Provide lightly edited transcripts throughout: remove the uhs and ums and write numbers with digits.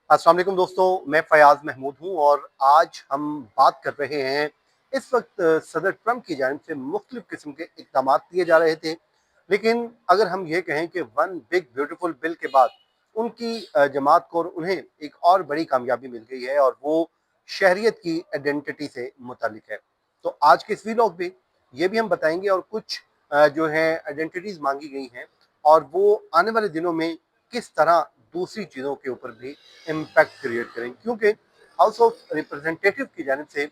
अस्सलाम वालेकुम दोस्तों, मैं फ़याज़ महमूद हूँ और आज हम बात कर रहे हैं। इस वक्त सदर ट्रंप की जानिब से मुख्तलिफ़ किस्म के इक़दामात लिए जा रहे थे, लेकिन अगर हम ये कहें कि वन बिग ब्यूटीफुल बिल के बाद उनकी जमात को और उन्हें एक और बड़ी कामयाबी मिल गई है और वो शहरियत की आइडेंटिटी से मुतालिक है। तो आज के इस वीलॉग में ये भी हम बताएंगे और कुछ जो है आइडेंटिटीज़ मांगी गई हैं और वो आने वाले दिनों में किस तरह दूसरी चीज़ों के ऊपर भी इम्पैक्ट क्रिएट करेंगे, क्योंकि हाउस ऑफ रिप्रेजेंटेटिव की जानिब से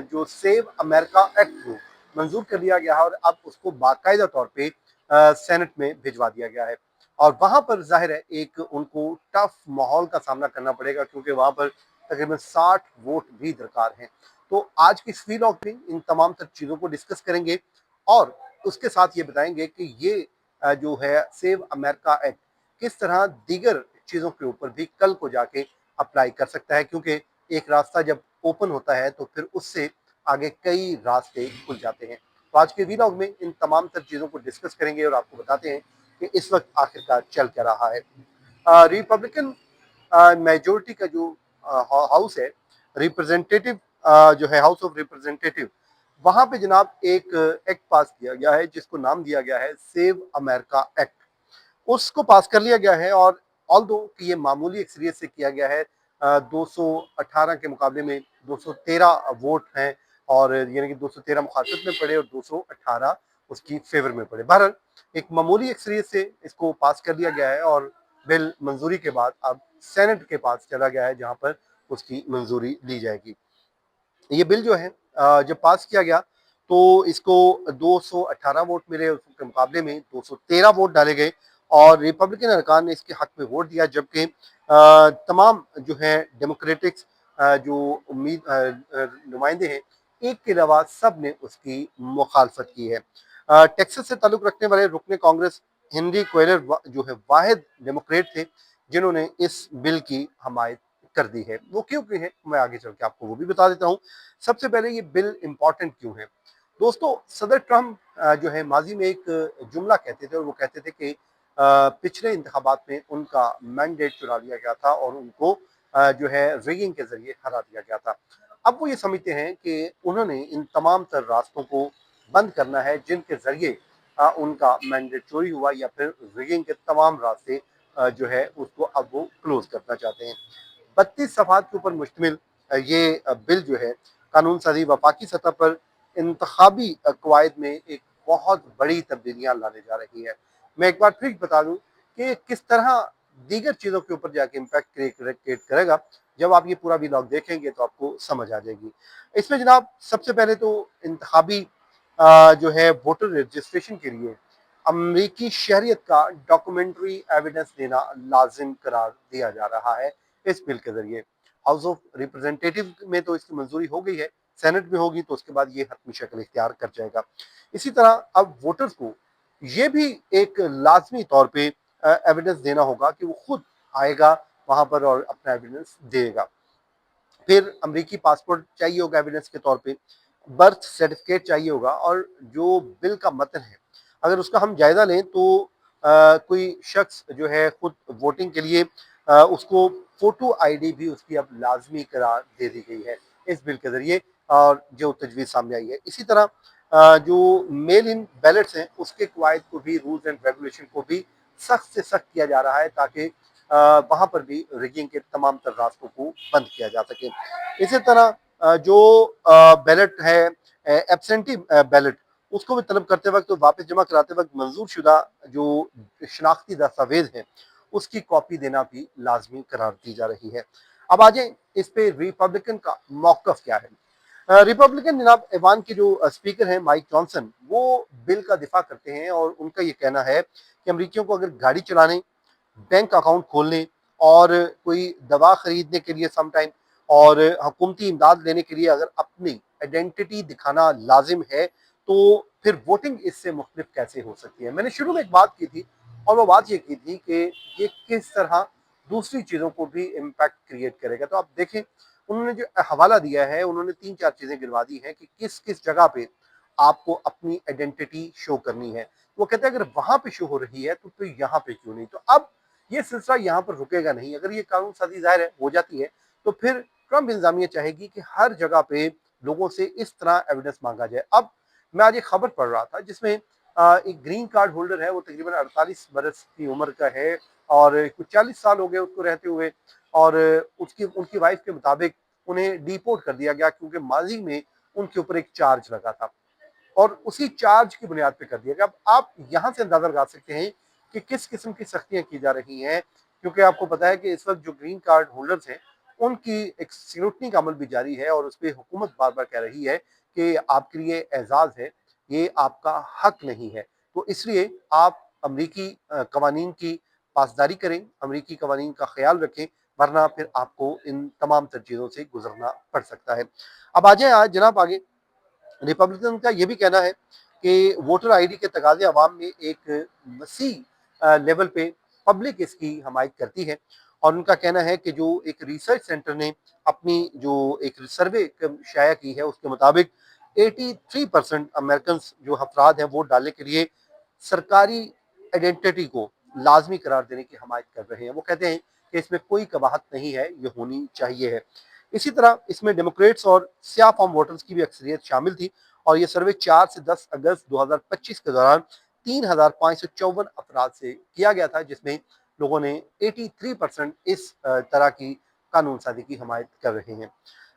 जो सेव अमेरिका एक्ट को मंजूर कर लिया गया है और अब उसको बाकायदा तौर पे सेनेट में भिजवा दिया गया है। और वहां पर जाहिर है एक उनको टफ माहौल का सामना करना पड़ेगा, क्योंकि वहां पर तकरीबन 60 वोट भी दरकार हैं। तो आज की इस वीलॉग में इन तमाम तर चीज़ों को डिस्कस करेंगे और उसके साथ ये बताएंगे कि ये जो है सेव अमेरिका एक्ट किस तरह दीगर चीज़ों के ऊपर भी कल को जाके अप्लाई कर सकता है, क्योंकि एक रास्ता जब ओपन होता है तो फिर उससे आगे कई रास्ते खुल जाते हैं। तो आज के वीलॉग में इन तमाम तर चीज़ों को डिस्कस करेंगे और आपको बताते हैं कि इस वक्त आखिरकार चल क्या रहा है। रिपब्लिकन मेजोरिटी का जो हाउस है, रिप्रेजेंटेटिव जो है हाउस ऑफ रिप्रेजेंटेटिव, वहां पे जनाब एक एक्ट पास किया गया है जिसको नाम दिया गया है सेव अमेरिका एक्ट। उसको पास कर लिया गया है और ऑल्दो कि ये मामूली अक्सरियत से किया गया है, 218 के मुकाबले में 213 वोट हैं और यानी कि 213 मुखालफत में पड़े और 218 उसकी फेवर में पड़े। बहरहाल एक मामूली अक्सरियत से इसको पास कर लिया गया है और बिल मंजूरी के बाद अब सेनेट के पास चला गया है, जहां पर उसकी मंजूरी ली जाएगी। ये बिल जो है जब पास किया गया तो इसको 218 वोट मिले, उसके मुकाबले में 213 वोट डाले गए और रिपब्लिकन अरकान ने इसके हक में वोट दिया, जबकि तमाम जो है डेमोक्रेटिक्स जो उम्मीद नुमाइंदे हैं, एक के अलावा सब ने उसकी मुखालफत की है। टेक्सास से ताल्लुक रखने वाले रुकने कांग्रेस हेनरी क्वेलर जो है वाहिद डेमोक्रेट थे जिन्होंने इस बिल की हमायत कर दी है। वो क्यों की है मैं आगे चल के आपको वो भी बता देता हूँ। सबसे पहले ये बिल इंपॉर्टेंट क्यों है दोस्तों। सदर ट्रम्प जो है माजी में एक जुमला कहते थे और वो कहते थे कि पिछले इंतखाबात में उनका मैंडेट चुरा लिया गया था और उनको जो है रिगिंग के जरिए हरा दिया गया था। अब वो ये समझते हैं कि उन्होंने इन तमाम तर रास्तों को बंद करना है जिनके जरिए उनका मैंडेट चोरी हुआ, या फिर रिगिंग के तमाम रास्ते जो है उसको अब वो क्लोज करना चाहते हैं। 32 सफ़ात के ऊपर मुश्तमिल ये बिल जो है कानून साजी वफाकी सतह पर इंतखाबी कवायद में एक बहुत बड़ी तब्दीलियां लाने जा रही है। मैं एक बार फिर बता दूं कि किस तरह दीगर चीज़ों के ऊपर जाके इम्पैक्ट क्रिएट करेगा। जब आप ये पूरा व्लॉग देखेंगे तो आपको समझ आ जाएगी। इसमें जनाब सबसे पहले तो इंतखाबी जो है वोटर रजिस्ट्रेशन के लिए अमरीकी शहरियत का डॉक्यूमेंट्री एविडेंस देना लाजिम करार दिया जा रहा है इस बिल के जरिए। हाउस ऑफ रिप्रेजेंटेटिव में तो इसकी मंजूरी हो गई है, सेनेट में होगी तो उसके बाद ये हतमी शक्ल इख्तियार कर जाएगा। इसी तरह अब वोटर्स को ये भी एक लाजमी तौर पे एविडेंस देना होगा कि वो खुद आएगा वहां पर और अपना एविडेंस देगा। फिर अमरीकी पासपोर्ट चाहिए होगा एविडेंस के तौर पे, बर्थ सर्टिफिकेट चाहिए होगा और जो बिल का मतन है अगर उसका हम जायजा लें तो कोई शख्स जो है खुद वोटिंग के लिए उसको फोटो आईडी भी उसकी अब लाजमी करार दे दी गई है इस बिल के जरिए और जो तजवीज़ सामने आई है। इसी तरह जो मेल इन बैलेट्स हैं उसके कवायद को भी, रूल्स एंड रेगुलेशन को भी सख्त से सख्त किया जा रहा है ताकि वहां पर भी रिगिंग के तमाम तर रास्तों को बंद किया जा सके। इसी तरह जो बैलेट है एब्सेंटी बैलेट, उसको भी तलब करते वक्त तो वापस जमा कराते वक्त मंजूर शुदा जो शनाख्ती दस्तावेज है उसकी कॉपी देना भी लाजमी करार दी जा रही है। अब आ जाए इस पे रिपब्लिकन का मौकफ क्या है। रिपब्लिकन जनाब ऐवान के जो स्पीकर हैं माइक जॉनसन, वो बिल का दिफा करते हैं और उनका ये कहना है कि अमरीकियों को अगर गाड़ी चलाने, बैंक अकाउंट खोलने और कोई दवा खरीदने के लिए समटाइम और हुकूमती इमदाद लेने के लिए अगर अपनी आइडेंटिटी दिखाना लाजिम है तो फिर वोटिंग इससे मुख्तलिफ कैसे हो सकती है। मैंने शुरू में एक बात की थी और वो बात ये की थी कि ये किस तरह दूसरी चीज़ों को भी इम्पैक्ट क्रिएट करेगा। तो आप देखें उन्होंने जो हवाला दिया है, उन्होंने 3-4 चीज़ें गिनवा दी हैं कि किस किस जगह पे आपको अपनी आइडेंटिटी शो करनी है। वो कहते हैं अगर वहां पे शो हो रही है तो यहाँ पे क्यों नहीं। तो अब ये सिलसिला यहाँ पर रुकेगा नहीं। अगर ये कानून साजी ज़ाहिर है हो जाती है, तो फिर ट्रंप इंतजामिया चाहेगी कि हर जगह पे लोगों से इस तरह एविडेंस मांगा जाए। अब मैं आज एक खबर पढ़ रहा था जिसमें एक ग्रीन कार्ड होल्डर है, वो तकरीबन 48 बरस की उम्र का है और कुछ 40 साल हो गए उसको रहते हुए, और उसकी उनकी वाइफ के मुताबिक उन्हें डिपोर्ट कर दिया गया क्योंकि माजी में उनके ऊपर एक चार्ज लगा था और उसी चार्ज की बुनियाद पे कर दिया गया। अब आप यहाँ से अंदाजा लगा सकते हैं कि किस किस्म की सख्तियां की जा रही हैं, क्योंकि आपको पता है कि इस वक्त जो ग्रीन कार्ड होल्डर्स हैं उनकी एक स्क्रूटनी का अमल भी जारी है और उस पर हुकूमत बार बार कह रही है कि आपके लिए एजाज है, ये आपका हक नहीं है। तो इसलिए आप अमरीकी कवानीन की पासदारी करें, अमरीकी कवानीन का ख्याल रखें, वरना फिर आपको इन तमाम तर चीज़ों से गुजरना पड़ सकता है। अब आ जाए आज जनाब आगे, रिपब्लिकन का ये भी कहना है कि वोटर आईडी के तकाजे अवाम में एक वसी लेवल पे पब्लिक इसकी हमायत करती है और उनका कहना है कि जो एक रिसर्च सेंटर ने अपनी जो एक सर्वे शाया की है उसके मुताबिक 83% अमेरिकन जो अफराद हैं वोट डालने के लिए सरकारी आइडेंटिटी को लाजमी करार देने की हमायत कर रहे हैं। वो कहते हैं कि इसमें कोई कबाहत नहीं है, ये होनी चाहिए है। इसी तरह इसमें डेमोक्रेट्स और स्याह फॉर्म वोटर्स की भी अक्सरियत शामिल थी और ये सर्वे 4 से 10 अगस्त 2025 के दौरान 3,554 अफराद से किया गया था, जिसमें लोगों ने 83% इस तरह की कानून साजी की हमायत कर रहे हैं।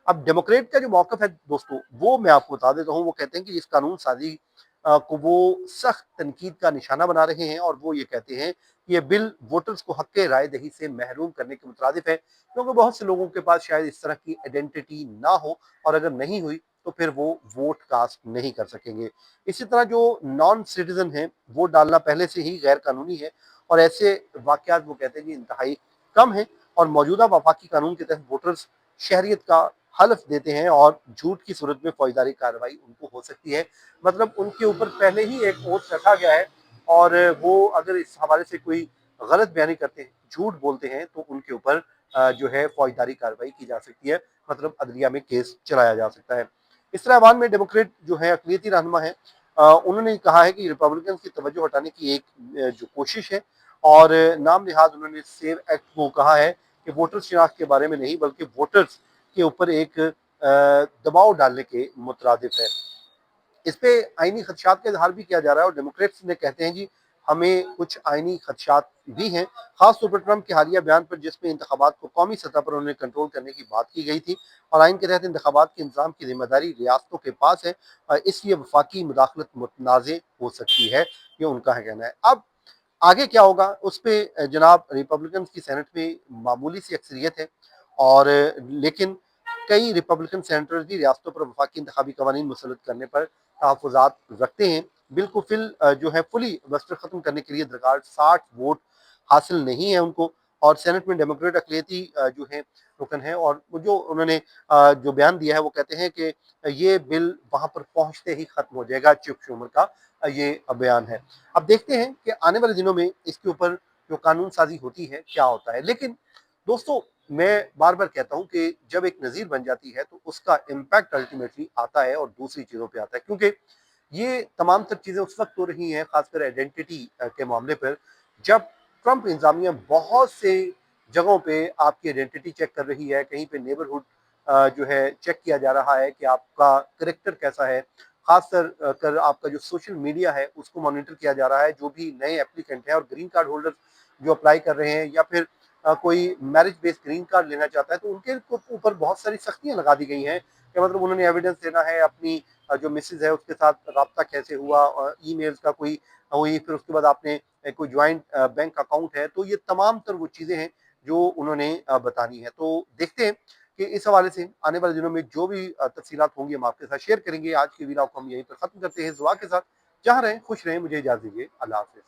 अब डेमोक्रेट का जो मौकफ है दोस्तों, वो मैं आपको बता देता हूँ। वो कहते हैं कि इस कानून साजी को वो सख्त तनकीद का निशाना बना रहे हैं और वो ये कहते हैं कि ये बिल वोटर्स को हक राय दही से महरूम करने के मुतरादिफ है, क्योंकि बहुत से लोगों के पास शायद इस तरह की आइडेंटिटी ना हो और अगर नहीं हुई तो फिर वो वोट कास्ट नहीं कर सकेंगे। इसी तरह जो नॉन सिटीजन है वोट डालना पहले से ही गैर कानूनी है और ऐसे वाकयात वो कहते हैं कि इंतहाई कम है और मौजूदा वफाकी कानून के तहत वोटर्स शहरियत का हल्फ देते हैं और झूठ की सूरत में फौजदारी कार्रवाई उनको हो सकती है। मतलब उनके ऊपर पहले ही एक ओथ रखा गया है और वो अगर इस हवाले से कोई गलत बयानी करते हैं, झूठ बोलते हैं, तो उनके ऊपर जो है फौजदारी कार्रवाई की जा सकती है, मतलब अदलिया में केस चलाया जा सकता है। इस तरह अवान में डेमोक्रेट जो है अकलियती रहनुमा है, उन्होंने कहा है कि रिपब्लिकन की तवज्जो हटाने की एक जो कोशिश है और नाम लिहाज उन्होंने सेव एक्ट को कहा है कि वोटर शिनाख्त के बारे में नहीं बल्कि वोटर्स के ऊपर एक दबाव डालने के मुतरादिफ है। इस पे आईनी खदशात का इजहार भी किया जा रहा है और डेमोक्रेट्स ने कहते हैं जी हमें कुछ आईनी खदशात भी हैं, खासतौर पर ट्रंप के हालिया बयान पर जिसमें इंतखाबात को कौमी सतह पर उन्हें कंट्रोल करने की बात की गई थी और आइन के तहत इंतखाबात के इंतजाम की जिम्मेदारी रियासतों के पास है और इसलिए वफाकी मुदाखलत मुतनाज़ हो सकती है, ये उनका है कहना है। अब आगे क्या होगा उस पर जनाब रिपब्लिकन की सेनेट में मामूली सी अक्सरियत है और लेकिन कई रिपब्लिकन सेनेटर्स भी रियासतों पर वफाकी इंतखाबी कवानीन मुसलत करने पर तहफ़्फ़ुज़ात रखते हैं। बिल को जो है फुली वस्टर ख़त्म करने के लिए दरकार 60 वोट हासिल नहीं है उनको और सेनेट में डेमोक्रेट अक़लियती जो है रुकन है और जो उन्होंने जो बयान दिया है वो कहते हैं कि ये बिल वहाँ पर पहुँचते ही ख़त्म हो जाएगा। चुप शुमर का ये बयान है। अब देखते हैं कि आने वाले दिनों में इसके ऊपर जो कानून साजी होती है क्या होता है। लेकिन दोस्तों मैं बार बार कहता हूं कि जब एक नज़ीर बन जाती है तो उसका इम्पैक्ट अल्टीमेटली आता है और दूसरी चीज़ों पे आता है, क्योंकि ये तमाम तर चीज़ें उस वक्त हो रही हैं खासकर आइडेंटिटी के मामले पर जब ट्रंप इंतजामिया बहुत से जगहों पे आपकी आइडेंटिटी चेक कर रही है। कहीं पे नेबरहुड जो है चेक किया जा रहा है कि आपका करेक्टर कैसा है, खासकर कर आपका जो सोशल मीडिया है उसको मॉनिटर किया जा रहा है। जो भी नए एप्लीकेंट हैं और ग्रीन कार्ड होल्डर्स जो अप्लाई कर रहे हैं या फिर कोई मैरिज बेस्ड ग्रीन कार्ड लेना चाहता है तो उनके ऊपर बहुत सारी सख्तियां लगा दी गई हैं कि मतलब उन्होंने एविडेंस देना है अपनी जो मिसेज है उसके साथ रब्ता कैसे हुआ, ईमेल्स का कोई हुई, फिर उसके बाद आपने कोई ज्वाइंट बैंक अकाउंट है, तो ये तमाम तर वो चीज़ें हैं जो उन्होंने बतानी है। तो देखते हैं कि इस हवाले से आने वाले दिनों में जो भी तफसीलात होंगी हम आपके साथ शेयर करेंगे। आज की वीडियो को हम यहीं पर ख़त्म करते हैं इस दुआ के साथ। जहाँ रहें खुश रहें, मुझे इजाज़त दीजिए। अल्लाह हाफ़िज़।